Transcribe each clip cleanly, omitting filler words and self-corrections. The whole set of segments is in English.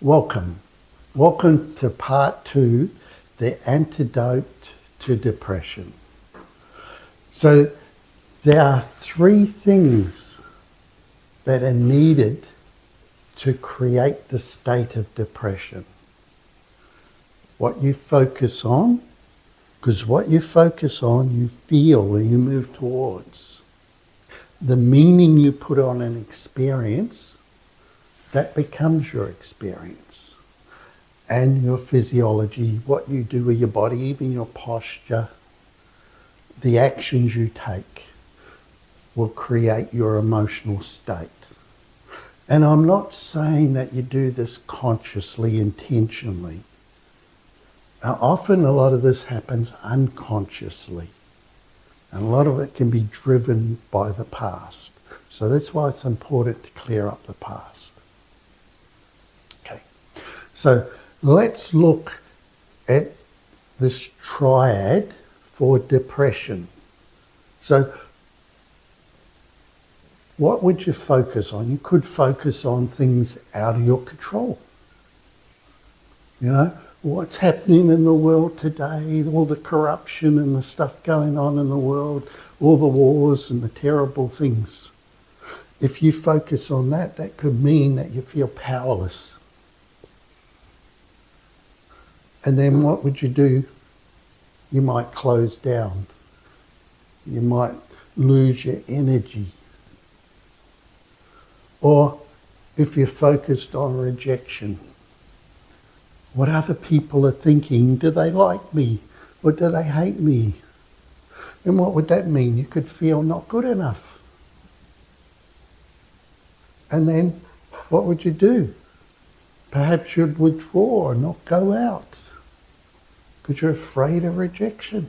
Welcome. Welcome to part 2, the antidote to depression. So there are 3 things that are needed to create the state of depression. What you focus on, because what you focus on, you feel and you move towards. The meaning you put on an experience, that becomes your experience. And your physiology, what you do with your body, even your posture, the actions you take will create your emotional state. And I'm not saying that you do this consciously, intentionally. Often a lot of this happens unconsciously. And a lot of it can be driven by the past. So that's why it's important to clear up the past. Okay, so let's look at this triad for depression. So what would you focus on? You could focus on things out of your control. You know, what's happening in the world today, all the corruption and the stuff going on in the world, all the wars and the terrible things. If you focus on that, that could mean that you feel powerless. And then what would you do? You might close down. You might lose your energy. Or if you're focused on rejection, what other people are thinking, do they like me or do they hate me? And what would that mean? You could feel not good enough. And then what would you do? Perhaps you'd withdraw and not go out because you're afraid of rejection.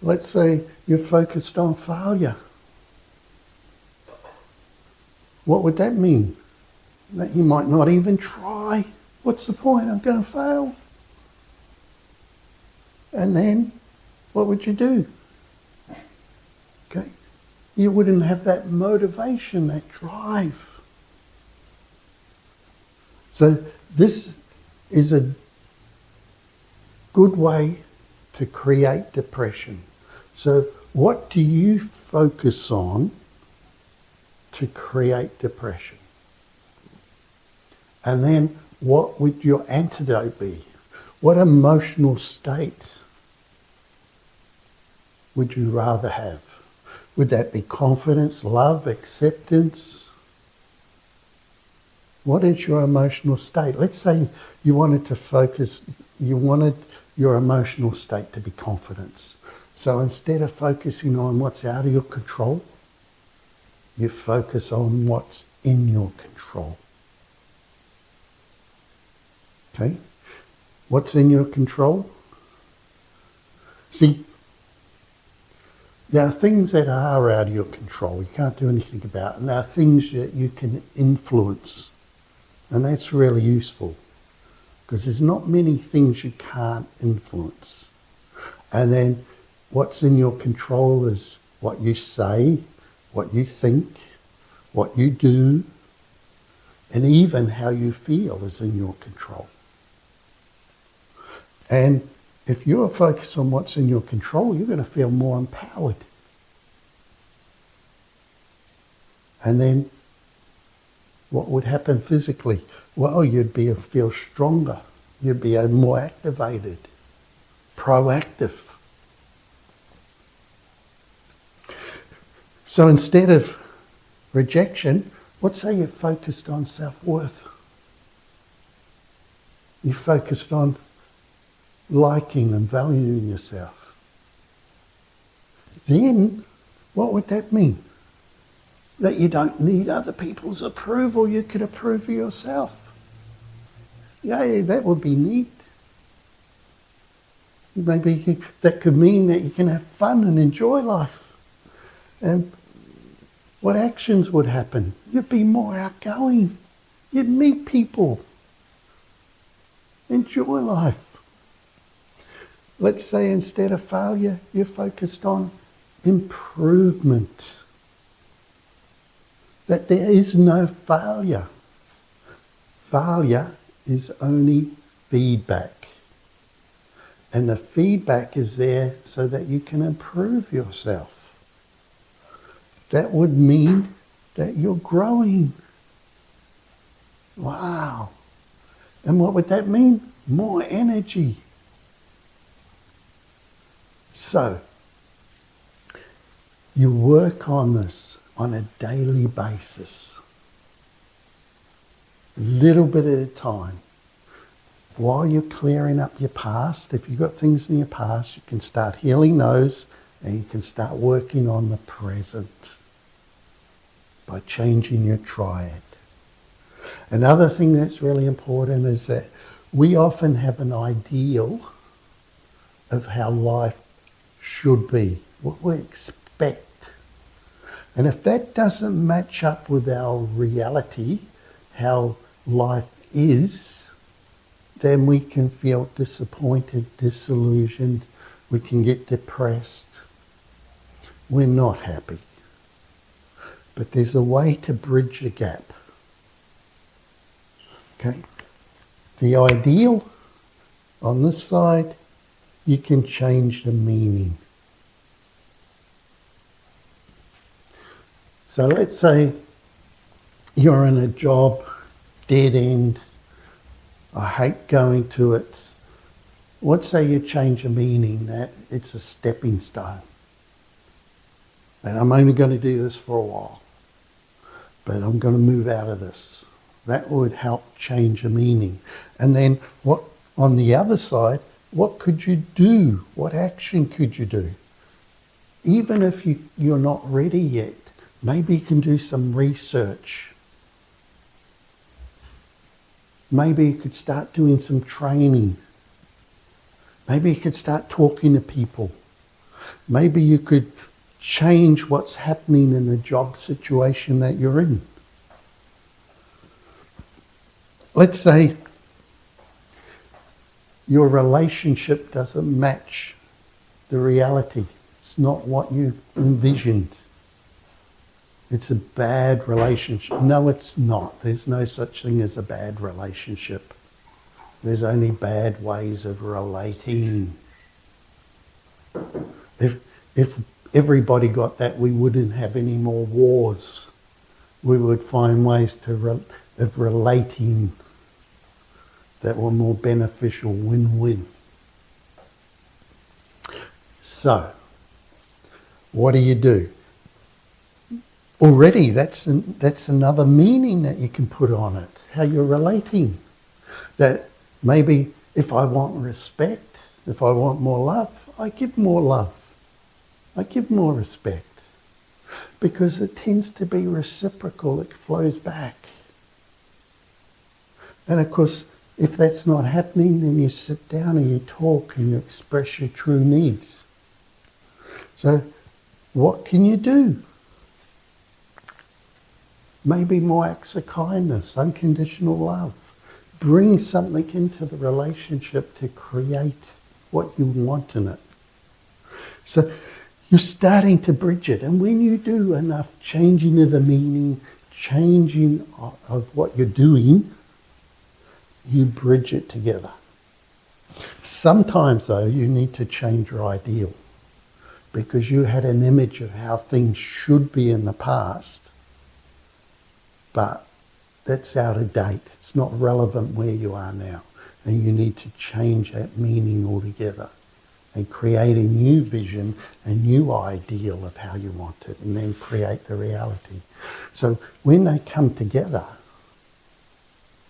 Let's say you're focused on failure. What would that mean? That you might not even try. What's the point? I'm going to fail. And then what would you do? Okay, you wouldn't have that motivation, that drive. So this is a good way to create depression. So what do you focus on to create depression? And then what would your antidote be? What emotional state would you rather have? Would that be confidence, love, acceptance? What is your emotional state? Let's say you wanted to focus, you wanted your emotional state to be confidence. So instead of focusing on what's out of your control, you focus on what's in your control. Okay? What's in your control? See, there are things that are out of your control. You can't do anything about it. And there are things that you can influence. And that's really useful because there's not many things you can't influence. And then what's in your control is what you say, what you think, what you do, and even how you feel is in your control. And if you're focused on what's in your control, you're going to feel more empowered. And then what would happen physically? Well, you'd feel stronger. You'd be more activated, proactive. So instead of rejection, let's say you're focused on self-worth. You're focused on liking and valuing yourself. Then, what would that mean? That you don't need other people's approval, you can approve of yourself. Yay, that would be neat. Maybe that could mean that you can have fun and enjoy life. And what actions would happen? You'd be more outgoing. You'd meet people. Enjoy life. Let's say instead of failure, you're focused on improvement. That there is no failure. Failure is only feedback. And the feedback is there so that you can improve yourself. That would mean that you're growing. Wow. And what would that mean? More energy. So, you work on this on a daily basis. Little bit at a time. While you're clearing up your past, if you've got things in your past, you can start healing those and you can start working on the present by changing your triad. Another thing that's really important is that we often have an ideal of how life should be, what we expect. And if that doesn't match up with our reality, how life is, then we can feel disappointed, disillusioned, we can get depressed. We're not happy. But there's a way to bridge the gap. Okay? The ideal, on this side, you can change the meaning. So let's say you're in a job, dead end, I hate going to it. Let's say you change the meaning, that it's a stepping stone. That I'm only going to do this for a while, but I'm going to move out of this. That would help change the meaning. And then what on the other side, what could you do? What action could you do? Even if you're not ready yet, maybe you can do some research. Maybe you could start doing some training. Maybe you could start talking to people. Maybe you could change what's happening in the job situation that you're in. Let's say your relationship doesn't match the reality. It's not what you envisioned. It's a bad relationship. No, it's not. There's no such thing as a bad relationship. There's only bad ways of relating. If everybody got that, we wouldn't have any more wars. We would find ways of relating that were more beneficial, win-win. So, what do? Already, that's another meaning that you can put on it, how you're relating. That maybe if I want respect, if I want more love, I give more love. I give more respect. Because it tends to be reciprocal, it flows back. And of course, if that's not happening, then you sit down and you talk and you express your true needs. So, what can you do? Maybe more acts of kindness, unconditional love. Bring something into the relationship to create what you want in it. So you're starting to bridge it. And when you do enough changing of the meaning, changing of what you're doing, you bridge it together. Sometimes, though, you need to change your ideal because you had an image of how things should be in the past, but that's out of date. It's not relevant where you are now. And you need to change that meaning altogether and create a new vision, a new ideal of how you want it, and then create the reality. So when they come together,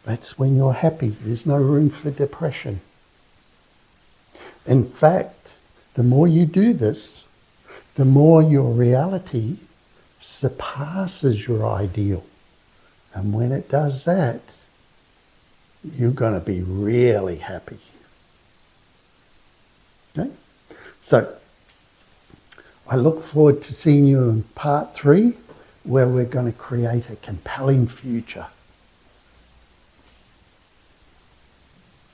that's when you're happy. There's no room for depression. In fact, the more you do this, the more your reality surpasses your ideal. And when it does that, you're going to be really happy. Okay? So, I look forward to seeing you in part 3, where we're going to create a compelling future.